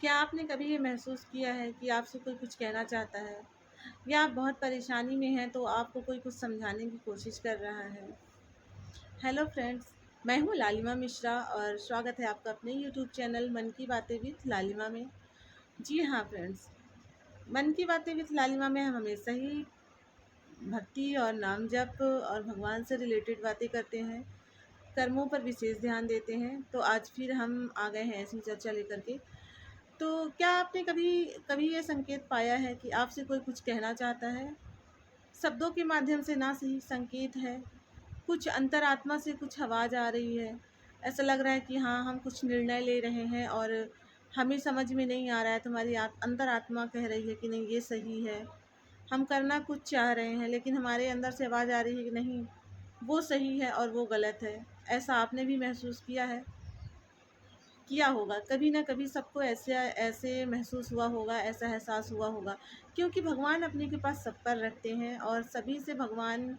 क्या आपने कभी ये महसूस किया है कि आपसे कोई कुछ कहना चाहता है या आप बहुत परेशानी में हैं तो आपको कोई कुछ समझाने की कोशिश कर रहा है? हेलो फ्रेंड्स, मैं हूँ लालिमा मिश्रा और स्वागत है आपका अपने यूट्यूब चैनल मन की बातें विद लालिमा में। जी हाँ फ्रेंड्स, मन की बातें विद लालिमा में हम हमेशा ही भक्ति और नाम जप और भगवान से रिलेटेड बातें करते हैं, कर्मों पर विशेष ध्यान देते हैं। तो आज फिर हम आ गए हैं ऐसी चर्चा लेकर के। तो क्या आपने कभी कभी ये संकेत पाया है कि आपसे कोई कुछ कहना चाहता है? शब्दों के माध्यम से ना सही संकेत है, कुछ अंतरात्मा से कुछ आवाज़ आ रही है। ऐसा लग रहा है कि हाँ, हम कुछ निर्णय ले रहे हैं और हमें समझ में नहीं आ रहा है। तुम्हारी अंतरात्मा कह रही है कि नहीं ये सही है। हम करना कुछ चाह रहे हैं लेकिन हमारे अंदर से आवाज़ आ रही है कि नहीं वो सही है और वो गलत है। ऐसा आपने भी महसूस किया होगा, कभी ना कभी सबको ऐसे ऐसे महसूस हुआ होगा, ऐसा एहसास हुआ होगा। क्योंकि भगवान अपने के पास सब पर रखते हैं और सभी से भगवान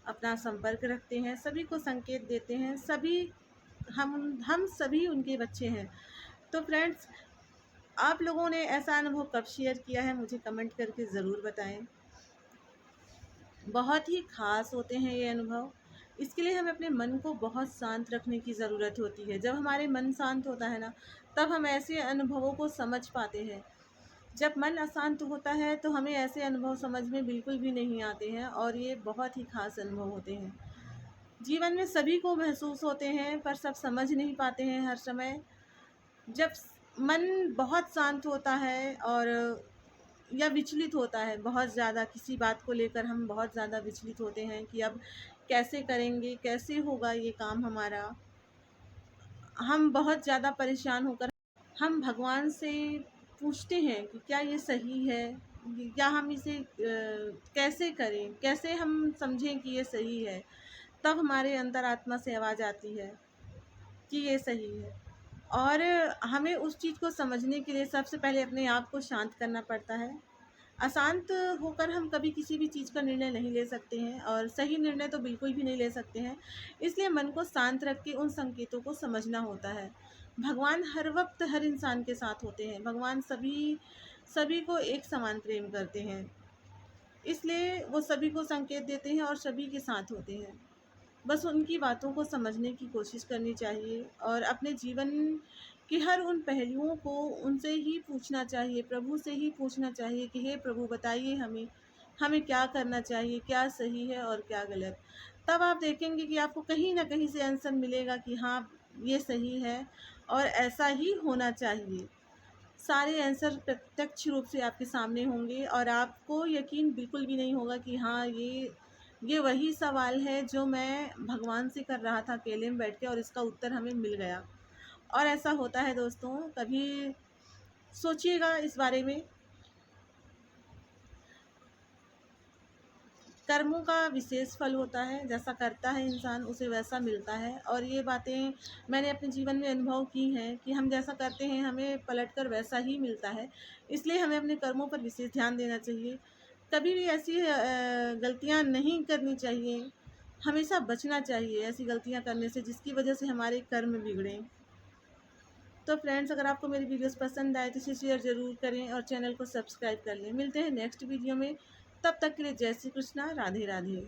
अपना संपर्क रखते हैं, सभी को संकेत देते हैं, सभी हम सभी उनके बच्चे हैं। तो फ्रेंड्स, आप लोगों ने ऐसा अनुभव कब शेयर किया है मुझे कमेंट करके ज़रूर बताएं। बहुत ही ख़ास होते हैं ये अनुभव। इसके लिए हमें अपने मन को बहुत शांत रखने की ज़रूरत होती है। जब हमारे मन शांत होता है ना, तब हम ऐसे अनुभवों को समझ पाते हैं। जब मन अशांत होता है तो हमें ऐसे अनुभव समझ में बिल्कुल भी नहीं आते हैं और ये बहुत ही ख़ास अनुभव होते हैं। जीवन में सभी को महसूस होते हैं पर सब समझ नहीं पाते हैं हर समय। जब मन बहुत शांत होता है और या विचलित होता है बहुत ज़्यादा, किसी बात को लेकर हम बहुत ज़्यादा विचलित होते हैं कि अब कैसे करेंगे, कैसे होगा ये काम हमारा। हम बहुत ज़्यादा परेशान होकर हम भगवान से पूछते हैं कि क्या ये सही है या हम इसे कैसे करें, कैसे हम समझें कि ये सही है। तब हमारे अंतरात्मा से आवाज़ आती है कि ये सही है। और हमें उस चीज़ को समझने के लिए सबसे पहले अपने आप को शांत करना पड़ता है। अशांत होकर हम कभी किसी भी चीज़ का निर्णय नहीं ले सकते हैं और सही निर्णय तो बिल्कुल भी नहीं ले सकते हैं। इसलिए मन को शांत रख के उन संकेतों को समझना होता है। भगवान हर वक्त हर इंसान के साथ होते हैं। भगवान सभी सभी को एक समान प्रेम करते हैं, इसलिए वो सभी को संकेत देते हैं और सभी के साथ होते हैं। बस उनकी बातों को समझने की कोशिश करनी चाहिए और अपने जीवन के हर उन पहलुओं को उनसे ही पूछना चाहिए, प्रभु से ही पूछना चाहिए कि हे प्रभु बताइए हमें, हमें क्या करना चाहिए, क्या सही है और क्या गलत। तब आप देखेंगे कि आपको कहीं ना कहीं से आंसर मिलेगा कि हाँ ये सही है और ऐसा ही होना चाहिए। सारे आंसर प्रत्यक्ष रूप से आपके सामने होंगे और आपको यकीन बिल्कुल भी नहीं होगा कि हाँ ये वही सवाल है जो मैं भगवान से कर रहा था अकेले में बैठ के और इसका उत्तर हमें मिल गया। और ऐसा होता है दोस्तों, कभी सोचिएगा इस बारे में। कर्मों का विशेष फल होता है, जैसा करता है इंसान उसे वैसा मिलता है। और ये बातें मैंने अपने जीवन में अनुभव की हैं कि हम जैसा करते हैं हमें पलटकर वैसा ही मिलता है। इसलिए हमें अपने कर्मों पर विशेष ध्यान देना चाहिए। कभी भी ऐसी गलतियां नहीं करनी चाहिए। हमेशा बचना चाहिए ऐसी गलतियां करने से जिसकी वजह से हमारे कर्म बिगड़ें। तो फ्रेंड्स, अगर आपको मेरी वीडियोस पसंद आए तो इसे शेयर ज़रूर करें और चैनल को सब्सक्राइब कर लें। मिलते हैं नेक्स्ट वीडियो में, तब तक के लिए जय श्री कृष्णा, राधे राधे।